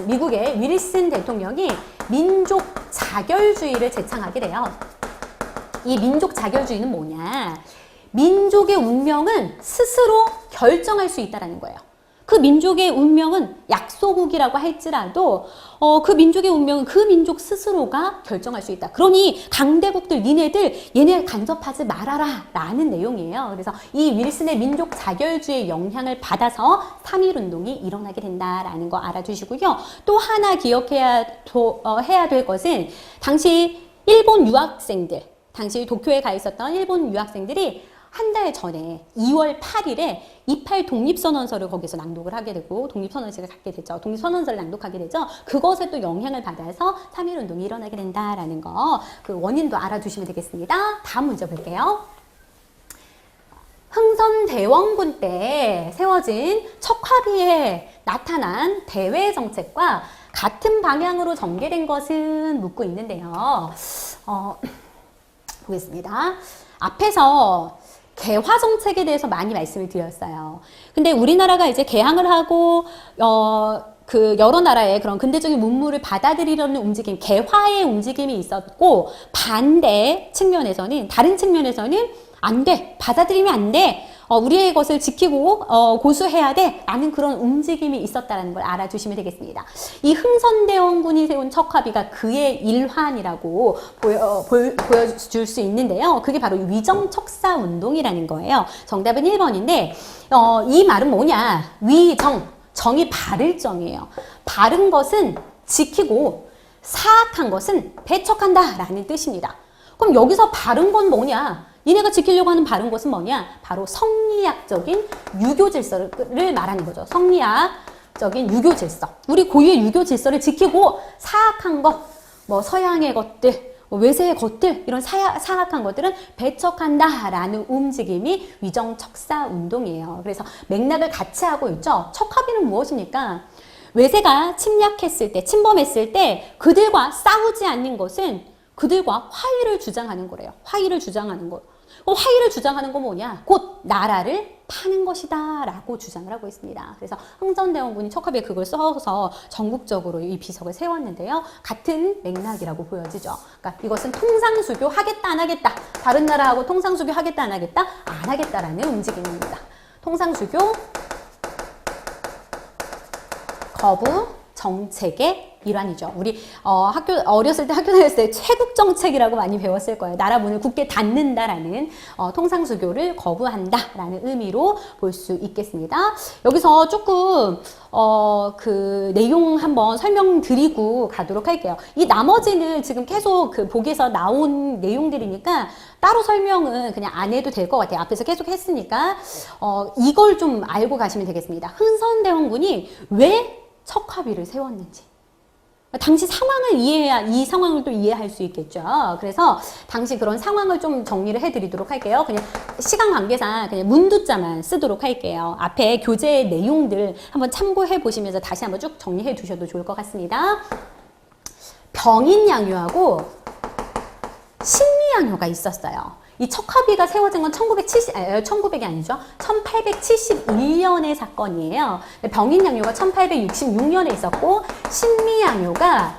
미국의 윌슨 대통령이 민족 자결주의를 제창하게 돼요. 이 민족 자결주의는 뭐냐? 민족의 운명은 스스로 결정할 수 있다는 거예요. 그 민족의 운명은 약소국이라고 할지라도 그 민족의 운명은 그 민족 스스로가 결정할 수 있다. 그러니 강대국들 니네들 얘네 간섭하지 말아라 라는 내용이에요. 그래서 이 윌슨의 민족 자결주의의 영향을 받아서 3.1운동이 일어나게 된다라는 거 알아주시고요. 또 하나 기억해야 해야 될 것은 당시 일본 유학생들, 당시 도쿄에 가 있었던 일본 유학생들이 한 달 전에 2월 8일에 28 독립선언서를 거기서 낭독을 하게 되고 독립선언식을 갖게 되죠. 독립선언서를 낭독하게 되죠. 그것에 또 영향을 받아서 3.1운동이 일어나게 된다라는 거, 그 원인도 알아두시면 되겠습니다. 다음 문제 볼게요. 흥선대원군 때 세워진 척화비에 나타난 대외 정책과 같은 방향으로 전개된 것은 묻고 있는데요. 보겠습니다. 앞에서 개화 정책에 대해서 많이 말씀을 드렸어요. 근데 우리나라가 이제 개항을 하고 그 여러 나라의 그런 근대적인 문물을 받아들이려는 움직임, 개화의 움직임이 있었고, 반대 측면에서는, 다른 측면에서는 안 돼, 받아들이면 안 돼, 우리의 것을 지키고 고수해야 돼 라는 그런 움직임이 있었다는 걸 알아주시면 되겠습니다. 이 흥선대원군이 세운 척화비가 그의 일환이라고 보여줄 수 있는데요. 그게 바로 위정척사운동이라는 거예요. 정답은 1번인데 이 말은 뭐냐? 정이 바를 정이에요. 바른 것은 지키고 사악한 것은 배척한다 라는 뜻입니다. 그럼 여기서 바른 건 뭐냐? 니네가 지키려고 하는 바른 것은 뭐냐? 바로 성리학적인 유교 질서를 말하는 거죠. 성리학적인 유교 질서. 우리 고유의 유교 질서를 지키고 사악한 것, 뭐 서양의 것들, 외세의 것들, 이런 사악한 것들은 배척한다라는 움직임이 위정척사 운동이에요. 그래서 맥락을 같이 하고 있죠. 척합의는 무엇입니까? 외세가 침략했을 때, 침범했을 때 그들과 싸우지 않는 것은 그들과 화의를 주장하는 거래요. 화의를 주장하는 거. 화의를 주장하는 건 뭐냐? 곧 나라를 파는 것이다 라고 주장을 하고 있습니다. 그래서 흥선대원군이 척합에 그걸 써서 전국적으로 이 비석을 세웠는데요. 같은 맥락이라고 보여지죠. 그러니까 이것은 통상수교 하겠다 안 하겠다. 다른 나라하고 통상수교 하겠다 안 하겠다. 안 하겠다라는 움직임입니다. 통상수교 거부 정책의 일환이죠. 우리 어렸을 때 학교 다녔을 때 최국정책이라고 많이 배웠을 거예요. 나라 문을 굳게 닫는다라는 통상수교를 거부한다라는 의미로 볼 수 있겠습니다. 여기서 조금 그 내용 한번 설명드리고 가도록 할게요. 이 나머지는 지금 계속 그 보기에서 나온 내용들이니까 따로 설명은 그냥 안 해도 될 것 같아요. 앞에서 계속 했으니까 이걸 좀 알고 가시면 되겠습니다. 흥선대원군이 왜 척합의를 세웠는지. 당시 상황을 이해해야 이 상황을 또 이해할 수 있겠죠. 그래서 당시 그런 상황을 좀 정리를 해드리도록 할게요. 그냥 시간 관계상 그냥 문두자만 쓰도록 할게요. 앞에 교재 내용들 한번 참고해 보시면서 다시 한번 쭉 정리해 두셔도 좋을 것 같습니다. 병인양요하고 신미양요가 있었어요. 이 척합의가 세워진 건 1900이 아니죠. 1871년의 사건이에요. 병인양요가 1866년에 있었고 신미양요가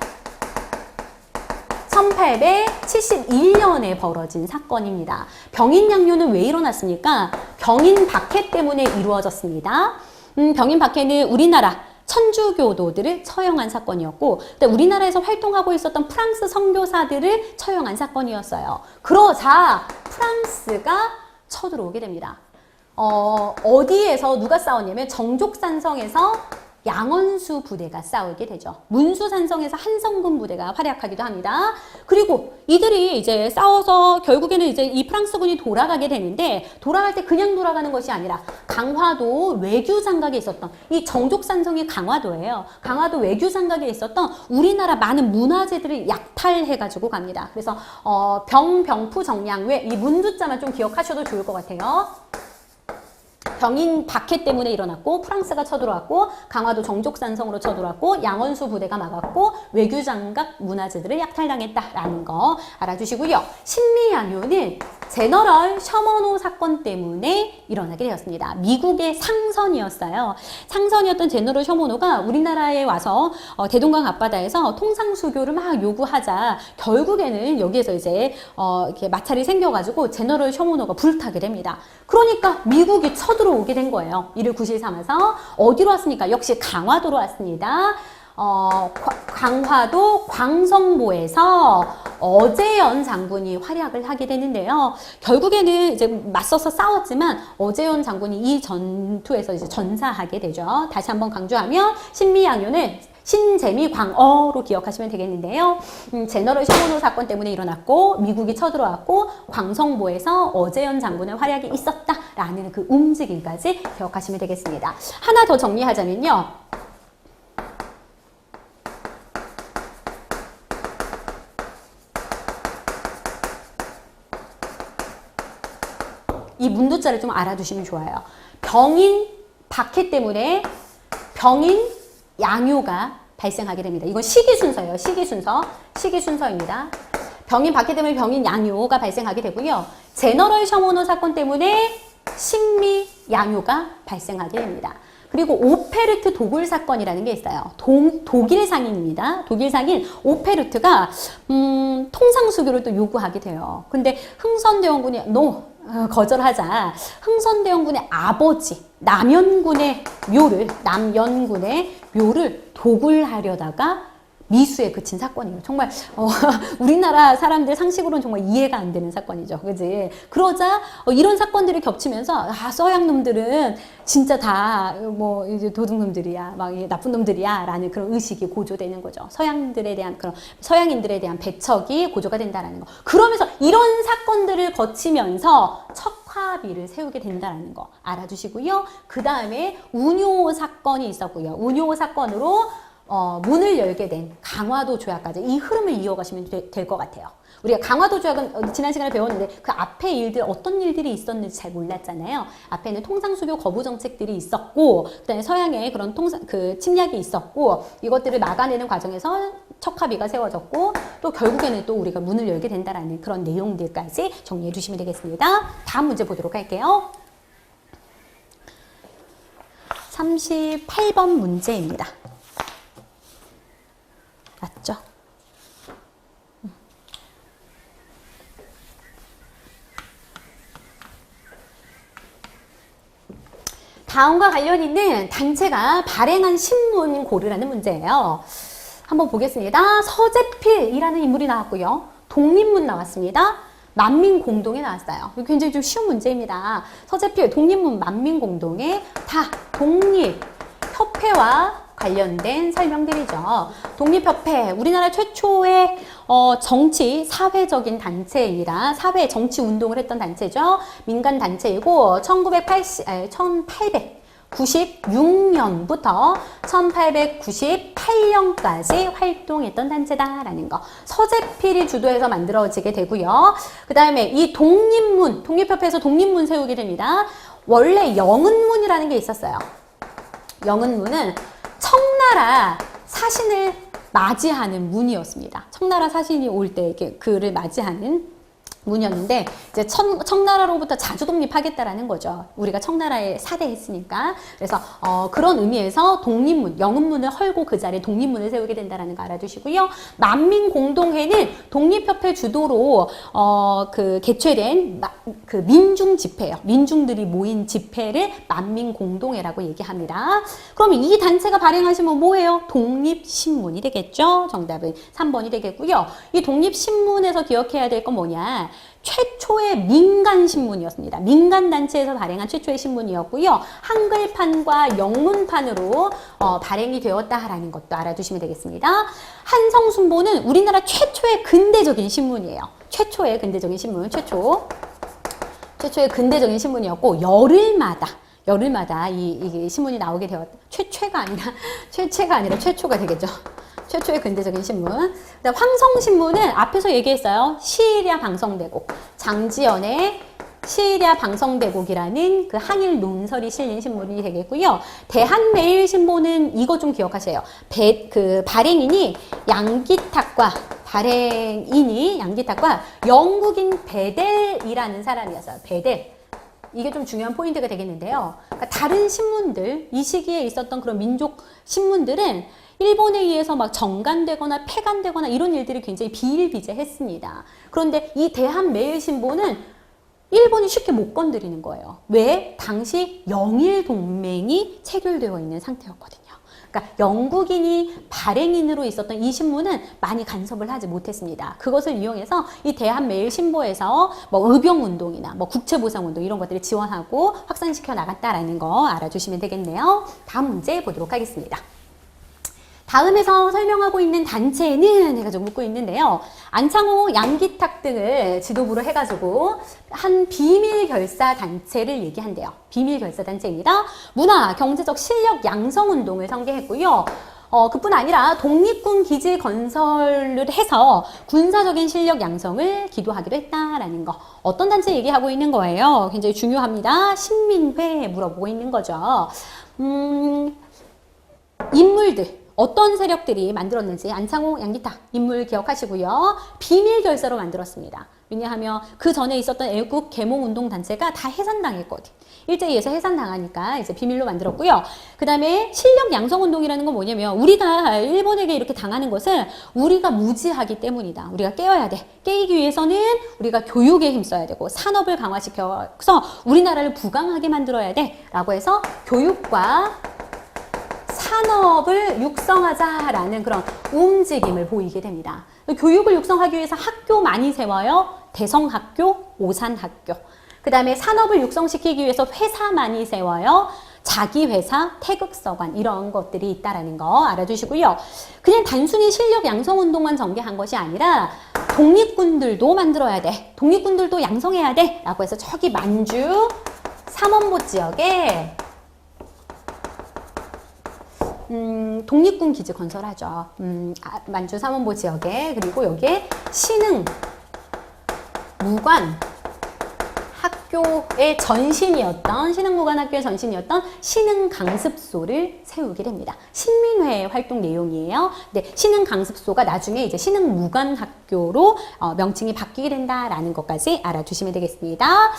1871년에 벌어진 사건입니다. 병인양요는 왜 일어났습니까? 병인 박해 때문에 이루어졌습니다. 병인 박해는 우리나라 천주교도들을 처형한 사건이었고 우리나라에서 활동하고 있었던 프랑스 선교사들을 처형한 사건이었어요. 그러자 프랑스가 쳐들어오게 됩니다. 어디에서 누가 싸웠냐면 정족산성에서 양원수 부대가 싸우게 되죠. 문수산성에서 한성군 부대가 활약하기도 합니다. 그리고 이들이 이제 싸워서 결국에는 이제 이 프랑스군이 돌아가게 되는데 돌아갈 때 그냥 돌아가는 것이 아니라 강화도 외교장각에 있었던 이 정족산성이 강화도예요. 강화도 외교장각에 있었던 우리나라 많은 문화재들을 약탈해가지고 갑니다. 그래서 병fu 정량외 이 문두자만 좀 기억하셔도 좋을 것 같아요. 병인 박해 때문에 일어났고 프랑스가 쳐들어왔고 강화도 정족산성으로 쳐들어왔고 양원수 부대가 막았고 외교장각 문화재들을 약탈당했다라는 거 알아주시고요. 신미양요는 제너럴 셔먼호 사건 때문에 일어나게 되었습니다. 미국의 상선이었어요. 상선이었던 제너럴 셔먼호가 우리나라에 와서 대동강 앞바다에서 통상수교를 막 요구하자 결국에는 여기에서 이제 이렇게 마찰이 생겨가지고 제너럴 셔먼호가 불타게 됩니다. 그러니까 미국이 쳐들어오게 된 거예요. 이를 구실 삼아서 어디로 왔습니까? 역시 강화도로 왔습니다. 강화도 광성보에서 어제연 장군이 활약을 하게 되는데요. 결국에는 이제 맞서서 싸웠지만 어제연 장군이 이 전투에서 이제 전사하게 되죠. 다시 한번 강조하면 신미양요는 신재미광어로 기억하시면 되겠는데요. 제너럴 셔먼호 사건 때문에 일어났고 미국이 쳐들어왔고 광성보에서 어제연 장군의 활약이 있었다라는 그 움직임까지 기억하시면 되겠습니다. 하나 더 정리하자면요. 이 문두자를 좀 알아두시면 좋아요. 병인 박해 때문에 병인 양요가 발생하게 됩니다. 이건 시기 순서예요. 시기 순서입니다. 병인 박해 때문에 병인 양요가 발생하게 되고요. 제너럴 셔먼호 사건 때문에 신미 양요가 발생하게 됩니다. 그리고 오페르트 도굴 사건이라는 게 있어요. 독일 상인입니다. 독일 상인 오페르트가 통상수교를 또 요구하게 돼요. 근데 흥선대원군이 거절하자 흥선대원군의 아버지 남연군의 묘를 도굴하려다가 미수에 그친 사건이에요. 정말 우리나라 사람들 상식으로는 정말 이해가 안 되는 사건이죠. 그지? 그러자 이런 사건들이 겹치면서 서양 놈들은 진짜 다 뭐 이제 도둑놈들이야, 막 나쁜 놈들이야라는 그런 의식이 고조되는 거죠. 서양들에 대한 그런 서양인들에 대한 배척이 고조가 된다라는 거. 그러면서 이런 사건들을 거치면서 척화비를 세우게 된다라는 거 알아두시고요. 그 다음에 운요 사건이 있었고요. 운요 사건으로 문을 열게 된 강화도 조약까지 이 흐름을 이어가시면 될 것 같아요. 우리가 강화도 조약은 지난 시간에 배웠는데 그 앞에 일들 어떤 일들이 있었는지 잘 몰랐잖아요. 앞에는 통상수교 거부 정책들이 있었고, 그다음에 서양의 그런 침략이 있었고, 이것들을 막아내는 과정에서 척화비가 세워졌고, 또 결국에는 또 우리가 문을 열게 된다라는 그런 내용들까지 정리해 주시면 되겠습니다. 다음 문제 보도록 할게요. 38번 문제입니다. 맞죠? 다음과 관련 있는 단체가 발행한 신문 고르라는 문제예요. 한번 보겠습니다. 서재필이라는 인물이 나왔고요. 독립문 나왔습니다. 만민공동에 나왔어요. 굉장히 좀 쉬운 문제입니다. 서재필, 독립문, 만민공동에 다 독립협회와 관련된 설명들이죠. 독립협회, 우리나라 최초의 정치, 사회적인 단체입니다. 사회 정치 운동을 했던 단체죠. 민간 단체이고 1896년부터 1898년까지 활동했던 단체다라는 거. 서재필이 주도해서 만들어지게 되고요. 그 다음에 이 독립문, 독립협회에서 독립문 세우게 됩니다. 원래 영은문이라는 게 있었어요. 영은문은 청나라 사신을 맞이하는 문이었습니다. 청나라 사신이 올 때 그를 맞이하는 문이었는데 이제 청나라로부터 자주 독립하겠다라는 거죠. 우리가 청나라에 사대했으니까. 그래서 그런 의미에서 독립문, 영은문을 헐고 그 자리에 독립문을 세우게 된다는 거 알아두시고요. 만민공동회는 독립협회 주도로 개최된 그 민중 집회예요. 민중들이 모인 집회를 만민공동회라고 얘기합니다. 그러면 이 단체가 발행하신 건 뭐예요? 독립신문이 되겠죠. 정답은 3번이 되겠고요. 이 독립신문에서 기억해야 될 건 뭐냐? 최초의 민간신문이었습니다. 민간단체에서 발행한 최초의 신문이었고요. 한글판과 영문판으로 발행이 되었다라는 것도 알아두시면 되겠습니다. 한성순보는 우리나라 최초의 근대적인 신문이에요. 최초의 근대적인 신문, 최초의 근대적인 신문이었고 열흘마다 이 신문이 나오게 되었다. 최초가 아니라 최초가 되겠죠. 최초의 근대적인 신문. 그다음 황성신문은 앞에서 얘기했어요. 시일야 방성대곡. 장지연의 시일야 방성대곡이라는 그 항일 논설이 실린 신문이 되겠고요. 대한매일신보는 이거 좀 기억하세요. 발행인이 양기탁과 영국인 베델이라는 사람이었어요. 베델. 이게 좀 중요한 포인트가 되겠는데요. 그러니까 다른 신문들, 이 시기에 있었던 그런 민족 신문들은 일본에 의해서 막 정간되거나 폐간되거나 이런 일들이 굉장히 비일비재했습니다. 그런데 이 대한매일신보는 일본이 쉽게 못 건드리는 거예요. 왜? 당시 영일 동맹이 체결되어 있는 상태였거든요. 그러니까 영국인이 발행인으로 있었던 이 신문은 많이 간섭을 하지 못했습니다. 그것을 이용해서 이 대한매일신보에서 뭐 의병운동이나 뭐 국채보상운동 이런 것들을 지원하고 확산시켜 나갔다라는 거 알아주시면 되겠네요. 다음 문제 보도록 하겠습니다. 다음에서 설명하고 있는 단체는 해가지고 묻고 있는데요. 안창호, 양기탁 등을 지도부로 해가지고 한 비밀결사 단체를 얘기한대요. 비밀결사 단체입니다. 문화, 경제적 실력 양성 운동을 전개했고요. 그뿐 아니라 독립군 기지 건설을 해서 군사적인 실력 양성을 기도하기도 했다라는 거. 어떤 단체 얘기하고 있는 거예요? 굉장히 중요합니다. 신민회 물어보고 있는 거죠. 인물들. 어떤 세력들이 만들었는지 안창호, 양기탁 인물 기억하시고요. 비밀결사로 만들었습니다. 왜냐하면 그 전에 있었던 애국 계몽운동단체가 다 해산당했거든. 일제히에서 해산당하니까 이제 비밀로 만들었고요. 그 다음에 실력 양성운동이라는 건 뭐냐면 우리가 일본에게 이렇게 당하는 것은 우리가 무지하기 때문이다. 우리가 깨어야 돼. 깨기 위해서는 우리가 교육에 힘써야 되고 산업을 강화시켜서 우리나라를 부강하게 만들어야 돼. 라고 해서 교육과 산업을 육성하자라는 그런 움직임을 보이게 됩니다. 교육을 육성하기 위해서 학교 많이 세워요. 대성학교, 오산학교. 그 다음에 산업을 육성시키기 위해서 회사 많이 세워요. 자기회사, 태극서관 이런 것들이 있다라는 거 알아두시고요. 그냥 단순히 실력 양성운동만 전개한 것이 아니라 독립군들도 만들어야 돼. 독립군들도 양성해야 돼. 라고 해서 저기 만주 삼원보 지역에 독립군 기지 건설하죠. 만주 삼원보 지역에. 그리고 여기에 신흥 무관 학교의 전신이었던 신흥무관학교의 전신이었던 신흥강습소를 세우게 됩니다. 신민회 활동 내용이에요. 근데 신흥강습소가 나중에 이제 신흥무관학교로 명칭이 바뀌게 된다라는 것까지 알아두시면 되겠습니다.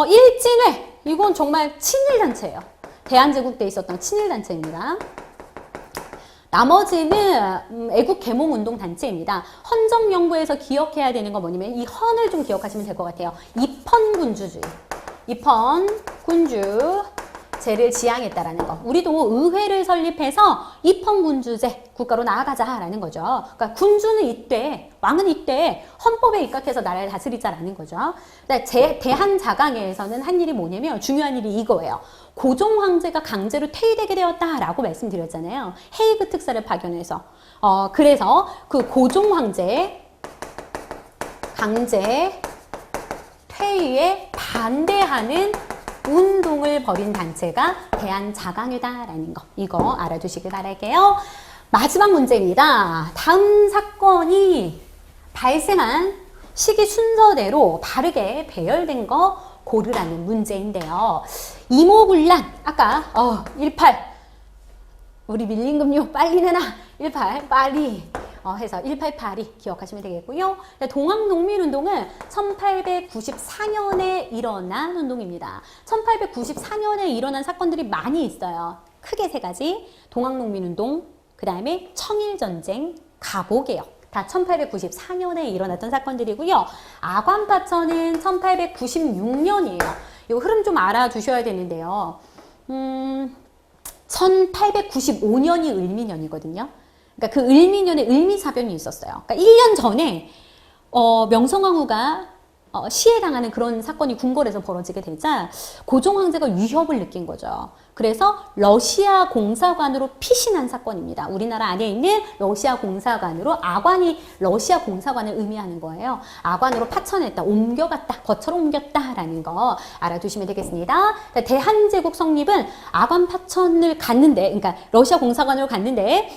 일진회 이건 정말 친일단체예요. 대한제국 때 있었던 친일단체입니다. 나머지는 애국 개몽운동 단체입니다. 헌정연구에서 기억해야 되는 거 뭐냐면 이 헌을 좀 기억하시면 될 것 같아요. 입헌군주주의. 입헌군주제를 지향했다라는 거. 우리도 의회를 설립해서 입헌군주제 국가로 나아가자라는 거죠. 그러니까 군주는 이때, 왕은 이때 헌법에 입각해서 나라를 다스리자라는 거죠. 대한자강회에서는 한 일이 뭐냐면 중요한 일이 이거예요. 고종 황제가 강제로 퇴위되게 되었다라고 말씀드렸잖아요. 헤이그 특사를 파견해서. 그래서 그 고종 황제 강제 퇴위에 반대하는 운동을 벌인 단체가 대한자강회다라는 거. 이거 알아두시길 바랄게요. 마지막 문제입니다. 다음 사건이 발생한 시기 순서대로 바르게 배열된 거 고르라는 문제인데요. 이모군란, 아까 18 우리 밀린금요 빨리 내놔 18 빨리 해서 188이 기억하시면 되겠고요. 동학농민운동은 1894년에 일어난 운동입니다. 1894년에 일어난 사건들이 많이 있어요. 크게 세 가지. 동학농민운동, 그 다음에 청일전쟁, 갑오개혁. 다 1894년에 일어났던 사건들이고요. 아관파천은 1896년이에요. 이 흐름 좀 알아두셔야 되는데요. 1895년이 을미년이거든요. 그러니까 그 을미년에 을미사변이 있었어요. 그러니까 1년 전에 명성황후가 시해당하는 그런 사건이 궁궐에서 벌어지게 되자 고종 황제가 위협을 느낀 거죠. 그래서 러시아 공사관으로 피신한 사건입니다. 우리나라 안에 있는 러시아 공사관으로 아관이 러시아 공사관을 의미하는 거예요. 아관으로 파천했다, 옮겨갔다, 거처로 옮겼다라는 거 알아두시면 되겠습니다. 대한제국 성립은 아관 파천을 갔는데, 그러니까 러시아 공사관으로 갔는데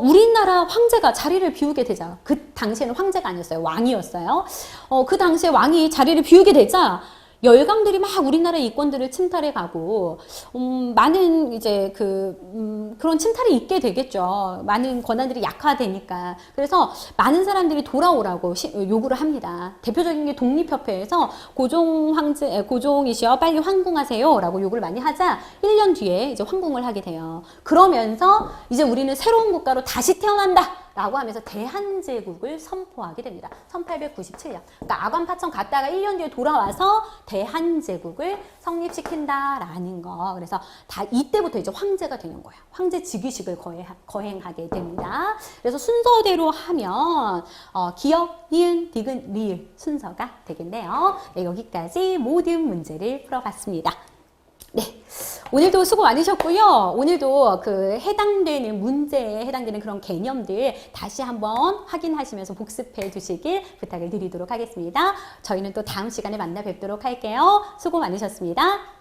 우리나라 황제가 자리를 비우게 되자, 그 당시에는 황제가 아니었어요. 왕이었어요. 그 당시에 왕이 자리를 비우게 되자 열강들이 막 우리나라의 이권들을 침탈해 가고 많은 이제 그런 침탈이 있게 되겠죠. 많은 권한들이 약화되니까. 그래서 많은 사람들이 돌아오라고 요구를 합니다. 대표적인 게 독립협회에서 고종이시여 빨리 황궁하세요라고 요구를 많이 하자 1년 뒤에 이제 황궁을 하게 돼요. 그러면서 이제 우리는 새로운 국가로 다시 태어난다. 라고 하면서 대한제국을 선포하게 됩니다. 1897년. 그러니까 아관 파천 갔다가 1년 뒤에 돌아와서 대한제국을 성립시킨다라는 거. 그래서 다 이때부터 이제 황제가 되는 거예요. 황제 즉위식을 거행하게 됩니다. 그래서 순서대로 하면 기역, 니은, 디귿, 리을 순서가 되겠네요. 네, 여기까지 모든 문제를 풀어봤습니다. 네, 오늘도 수고 많으셨고요. 오늘도 해당되는 문제에 해당되는 그런 개념들 다시 한번 확인하시면서 복습해 주시길 부탁을 드리도록 하겠습니다. 저희는 또 다음 시간에 만나 뵙도록 할게요. 수고 많으셨습니다.